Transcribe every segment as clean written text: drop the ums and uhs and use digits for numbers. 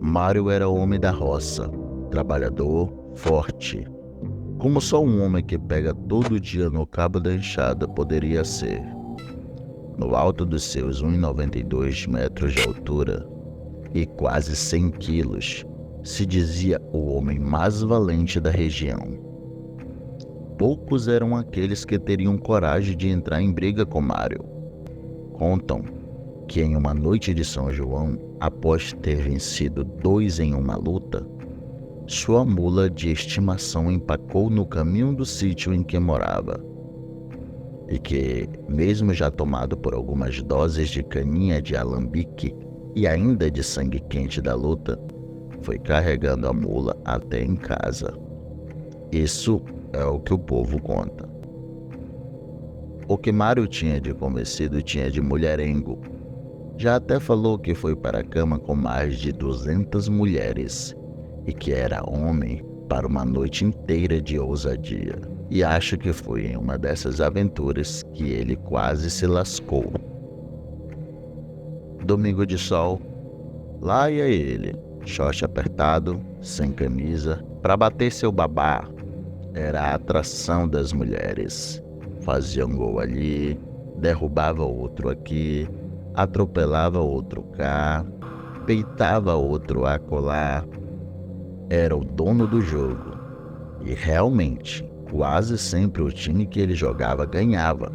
Mário era homem da roça, trabalhador, forte, como só um homem que pega todo dia no cabo da enxada poderia ser. No alto dos seus 1,92 metros de altura e quase 100 quilos, se dizia o homem mais valente da região. Poucos eram aqueles que teriam coragem de entrar em briga com Mário. Contam que em uma noite de São João, após ter vencido 2 em uma luta, sua mula de estimação empacou no caminho do sítio em que morava, e que, mesmo já tomado por algumas doses de caninha de alambique e ainda de sangue quente da luta, foi carregando a mula até em casa. Isso é o que o povo conta. O que Mário tinha de convencido tinha de mulherengo. Já até falou que foi para a cama com mais de 200 mulheres e que era homem para uma noite inteira de ousadia. E acho que foi em uma dessas aventuras que ele quase se lascou. Domingo de sol, lá ia ele, short apertado, sem camisa, para bater seu babá. Era a atração das mulheres. Fazia um gol ali, derrubava outro aqui, atropelava outro cá, peitava outro acolá. Era o dono do jogo. E realmente, quase sempre o time que ele jogava ganhava.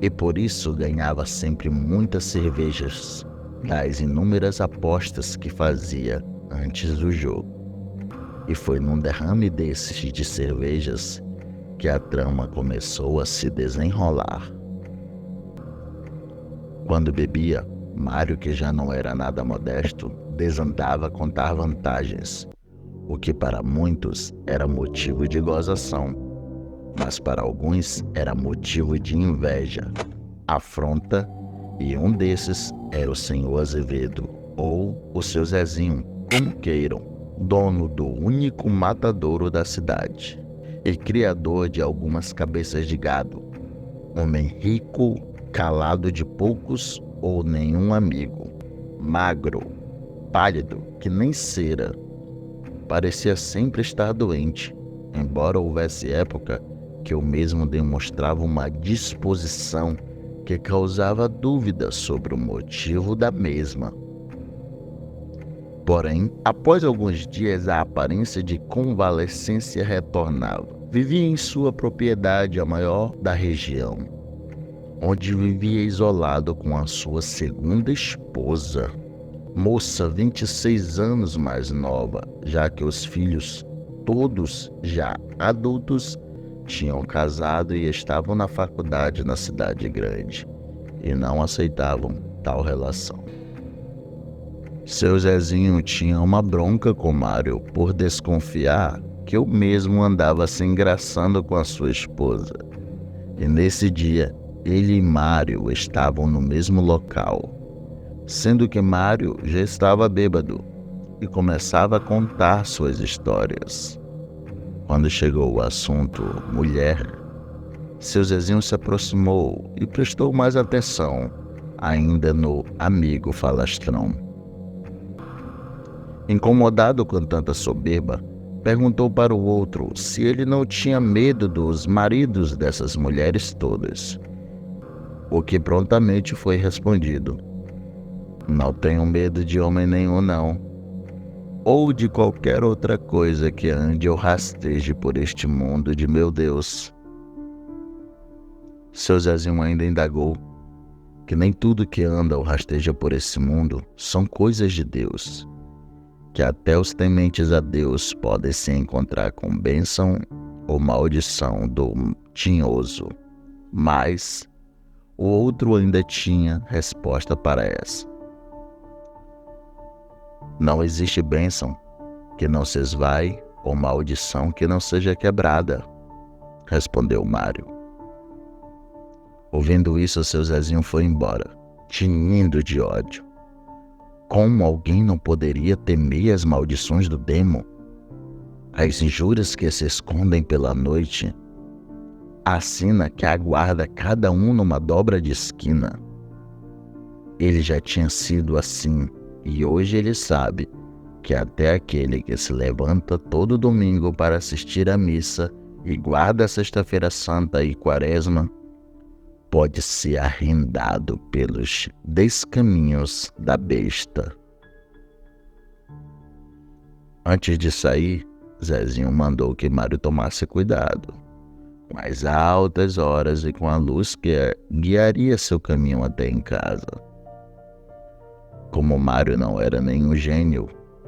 E por isso ganhava sempre muitas cervejas das inúmeras apostas que fazia antes do jogo. E foi num derrame desses de cervejas que a trama começou a se desenrolar. Quando bebia, Mário, que já não era nada modesto, desandava a contar vantagens, o que para muitos era motivo de gozação, mas para alguns era motivo de inveja, afronta, e um desses era o senhor Azevedo, ou o seu Zezinho, como queiram, dono do único matadouro da cidade e criador de algumas cabeças de gado, homem rico, calado de poucos ou nenhum amigo, magro, pálido, que nem cera, parecia sempre estar doente, embora houvesse época que o mesmo demonstrava uma disposição que causava dúvida sobre o motivo da mesma. Porém, após alguns dias, a aparência de convalescência retornava. Vivia em sua propriedade, a maior da região, onde vivia isolado com a sua segunda esposa, moça 26 anos mais nova, já que os filhos, todos já adultos, tinham casado e estavam na faculdade na cidade grande, e não aceitavam tal relação. Seu Zezinho tinha uma bronca com Mário por desconfiar que o mesmo andava se engraçando com a sua esposa. E nesse dia, ele e Mário estavam no mesmo local, sendo que Mário já estava bêbado e começava a contar suas histórias. Quando chegou o assunto mulher, seu Zezinho se aproximou e prestou mais atenção ainda no amigo falastrão. Incomodado com tanta soberba, perguntou para o outro se ele não tinha medo dos maridos dessas mulheres todas, o que prontamente foi respondido: não tenho medo de homem nenhum não, ou de qualquer outra coisa que ande ou rasteje por este mundo de meu Deus. Seu Zezinho ainda indagou que nem tudo que anda ou rasteja por esse mundo são coisas de Deus, que até os tementes a Deus podem se encontrar com bênção ou maldição do tinhoso. Mas o outro ainda tinha resposta para essa. Não existe bênção que não se esvai ou maldição que não seja quebrada, respondeu Mário. Ouvindo isso, seu Zezinho foi embora, tinindo de ódio. Como alguém não poderia temer as maldições do demo? As injúrias que se escondem pela noite, a sina que aguarda cada um numa dobra de esquina. Ele já tinha sido assim E hoje ele sabe que até aquele que se levanta todo domingo para assistir à missa e guarda a Sexta-feira Santa e Quaresma pode ser arrendado pelos descaminhos da besta. Antes de sair, Zezinho mandou que Mário tomasse cuidado com as altas horas e com a luz que guiaria seu caminho até em casa. Como Mário não era nenhum gênio,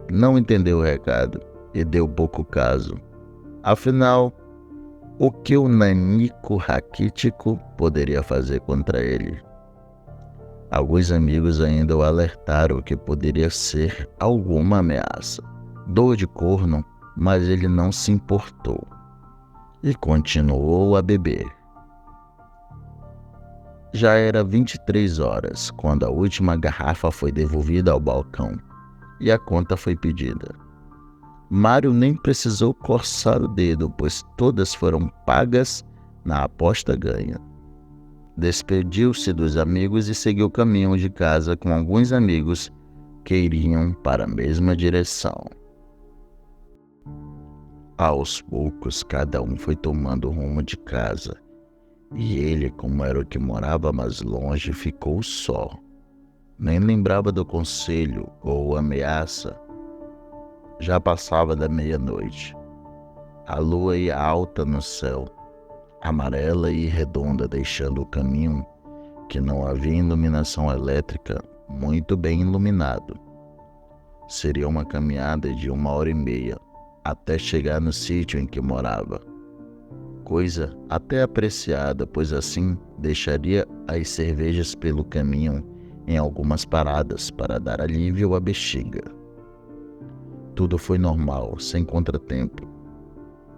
não entendeu o recado e deu pouco caso. Afinal, o que o nanico raquítico poderia fazer contra ele? Alguns amigos ainda o alertaram que poderia ser alguma ameaça, dor de corno, mas ele não se importou e continuou a beber. Já era 23 horas quando a última garrafa foi devolvida ao balcão e a conta foi pedida. Mário nem precisou coçar o dedo, pois todas foram pagas na aposta ganha. Despediu-se dos amigos e seguiu o caminho de casa com alguns amigos que iriam para a mesma direção. Aos poucos, cada um foi tomando o rumo de casa, e ele, como era o que morava mais longe, ficou só. Nem lembrava do conselho ou ameaça. Já passava da meia-noite. A lua ia alta no céu, amarela e redonda, deixando o caminho, que não havia iluminação elétrica, muito bem iluminado. Seria uma caminhada de 1h30 até chegar no sítio em que morava. Coisa até apreciada, pois assim deixaria as cervejas pelo caminho em algumas paradas para dar alívio à bexiga. Tudo foi normal, sem contratempo.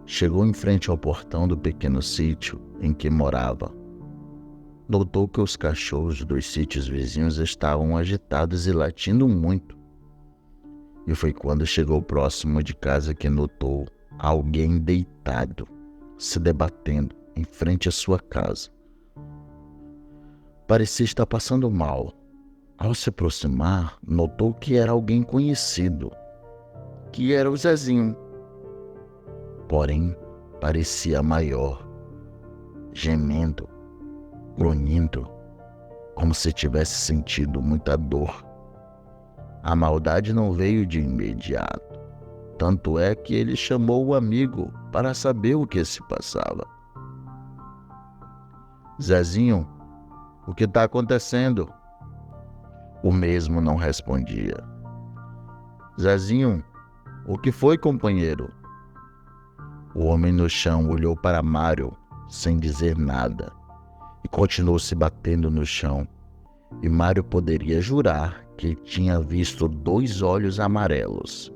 Chegou em frente ao portão do pequeno sítio em que morava. Notou que os cachorros dos sítios vizinhos estavam agitados e latindo muito. E foi quando chegou próximo de casa que notou alguém deitado, se debatendo em frente à sua casa. Parecia estar passando mal. Ao se aproximar, notou que era alguém conhecido, que era o Zezinho. Porém, parecia maior, gemendo, grunhindo, como se tivesse sentido muita dor. A maldade não veio de imediato, tanto é que ele chamou o amigo para saber o que se passava. Zezinho, o que está acontecendo? O mesmo não respondia. Zezinho, o que foi, companheiro? O homem no chão olhou para Mário sem dizer nada e continuou se batendo no chão. E Mário poderia jurar que tinha visto 2 olhos amarelos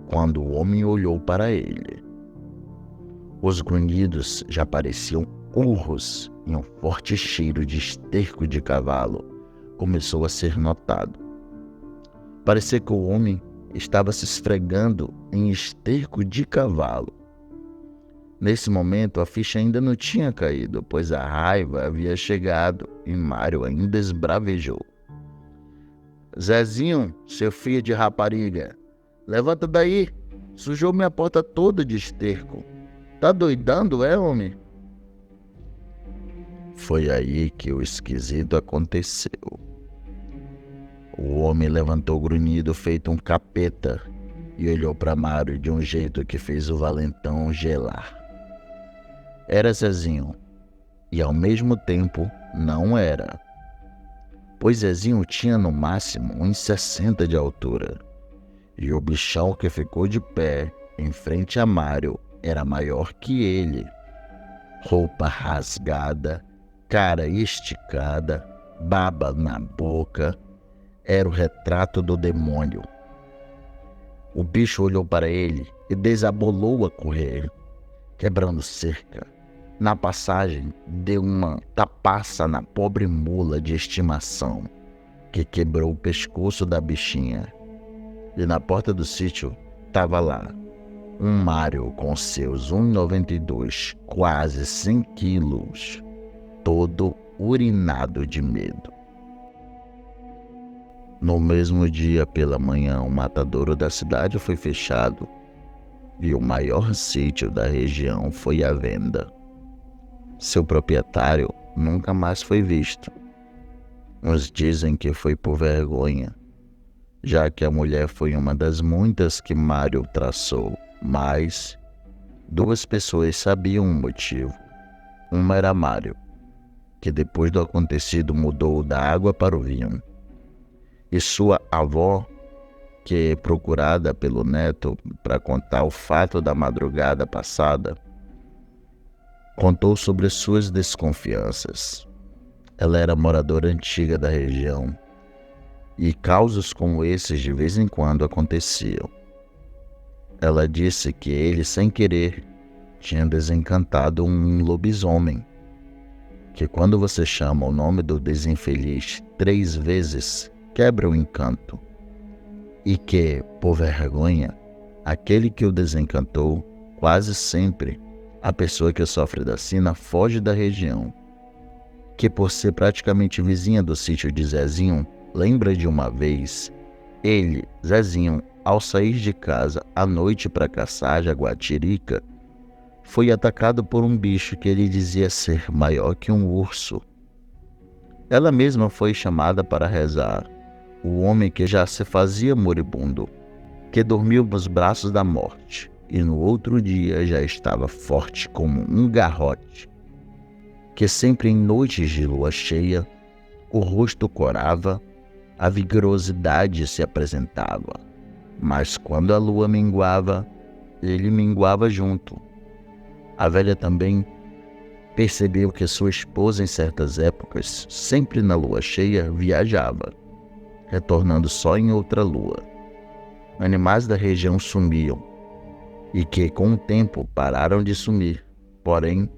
quando o homem olhou para ele. Os grunhidos já pareciam urros e um forte cheiro de esterco de cavalo começou a ser notado. Parecia que o homem estava se esfregando em esterco de cavalo. Nesse momento, a ficha ainda não tinha caído, pois a raiva havia chegado e Mário ainda esbravejou. Zezinho, seu filho de rapariga, levanta daí, sujou minha porta toda de esterco. Tá doidando, é, homem? Foi aí que o esquisito aconteceu. O homem levantou grunhido feito um capeta e olhou para Mário de um jeito que fez o valentão gelar. Era Zezinho, e ao mesmo tempo não era, pois Zezinho tinha no máximo 1,60 de altura, e o bichão que ficou de pé em frente a Mário era maior que ele. Roupa rasgada, cara esticada, baba na boca, era o retrato do demônio. O bicho olhou para ele e desabolou a correr, quebrando cerca. Na passagem, deu uma tapaça na pobre mula de estimação, que quebrou o pescoço da bichinha. E na porta do sítio estava lá, um Mário com seus 1,92, quase 100 quilos, todo urinado de medo. No mesmo dia pela manhã, o matadouro da cidade foi fechado e o maior sítio da região foi à venda. Seu proprietário nunca mais foi visto. Uns dizem que foi por vergonha, já que a mulher foi uma das muitas que Mário traçou, mas duas pessoas sabiam o motivo. Uma era Mário, que depois do acontecido mudou da água para o vinho, e sua avó, que procurada pelo neto para contar o fato da madrugada passada, contou sobre suas desconfianças. Ela era moradora antiga da região e causos como esses de vez em quando aconteciam. Ela disse que ele, sem querer, tinha desencantado um lobisomem, que quando você chama o nome do desinfeliz 3 vezes, quebra o encanto, e que, por vergonha, aquele que o desencantou, quase sempre, a pessoa que sofre da sina foge da região, que por ser praticamente vizinha do sítio de Zezinho, lembra de uma vez, ele, Zezinho, ao sair de casa à noite para caçar jaguatirica, foi atacado por um bicho que ele dizia ser maior que um urso. Ela mesma foi chamada para rezar. O homem que já se fazia moribundo, que dormiu nos braços da morte, e no outro dia já estava forte como um garrote, que sempre em noites de lua cheia, o rosto corava, a vigorosidade se apresentava, mas quando a lua minguava, ele minguava junto. A velha também percebeu que sua esposa em certas épocas, sempre na lua cheia, viajava, retornando só em outra lua. Animais da região sumiam, e que com o tempo pararam de sumir, porém,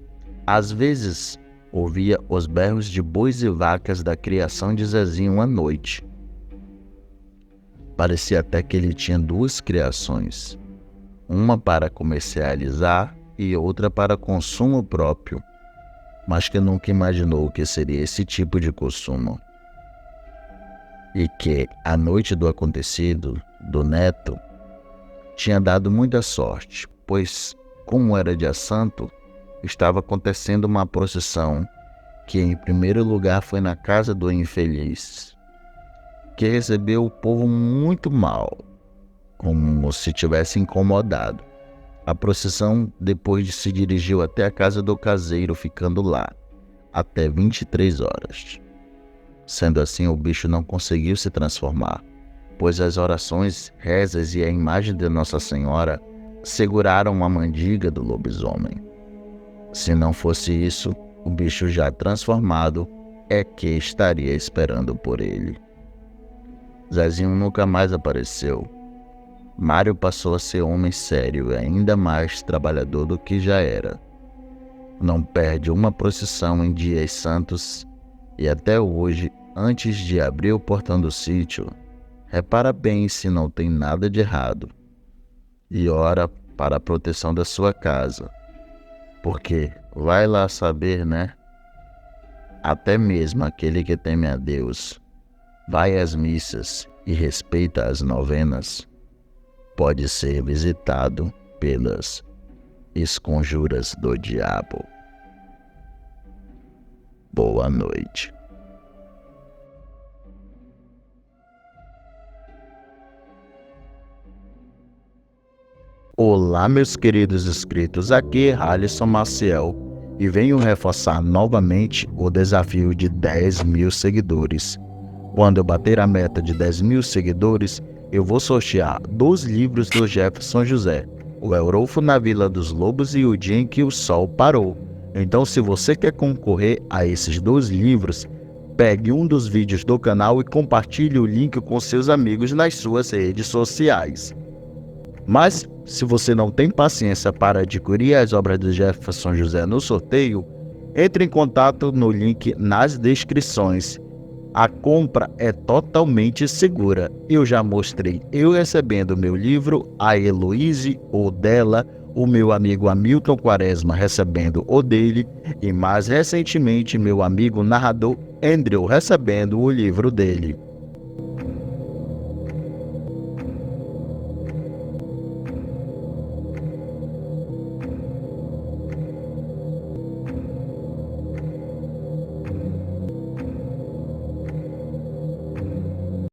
às vezes ouvia os berros de bois e vacas da criação de Zezinho à noite. Parecia até que ele tinha 2 criações, uma para comercializar e outra para consumo próprio, mas que nunca imaginou que seria esse tipo de consumo. E que, a noite do acontecido, do neto, tinha dado muita sorte, pois, como era dia santo, estava acontecendo uma procissão, que em primeiro lugar foi na casa do infeliz, que recebeu o povo muito mal, como se tivesse incomodado. A procissão depois se dirigiu até a casa do caseiro, ficando lá até 23 horas. Sendo assim, o bicho não conseguiu se transformar, pois as orações, rezas e a imagem de Nossa Senhora seguraram a mandiga do lobisomem. Se não fosse isso, o bicho já transformado é que estaria esperando por ele. Zezinho nunca mais apareceu. Mário passou a ser homem sério e ainda mais trabalhador do que já era. Não perde uma procissão em dias santos e até hoje, antes de abrir o portão do sítio, repara bem se não tem nada de errado e ora para a proteção da sua casa, porque vai lá saber, né? Até mesmo aquele que teme a Deus, vai às missas e respeita as novenas, pode ser visitado pelas esconjuras do diabo. Boa noite. Olá, meus queridos inscritos, aqui é Alisson Maciel e venho reforçar novamente o desafio de 10.000 seguidores. Quando eu bater a meta de 10.000 seguidores, eu vou sortear 2 livros do Jefferson José, O Eurolfo na Vila dos Lobos e O Dia em que o Sol Parou. Então, se você quer concorrer a esses 2 livros, pegue um dos vídeos do canal e compartilhe o link com seus amigos nas suas redes sociais. Mas, se você não tem paciência para adquirir as obras do Jefferson José no sorteio, entre em contato no link nas descrições. A compra é totalmente segura. Eu já mostrei eu recebendo meu livro, a Heloíse ou dela, o meu amigo Hamilton Quaresma recebendo o dele e mais recentemente meu amigo narrador Andrew recebendo o livro dele.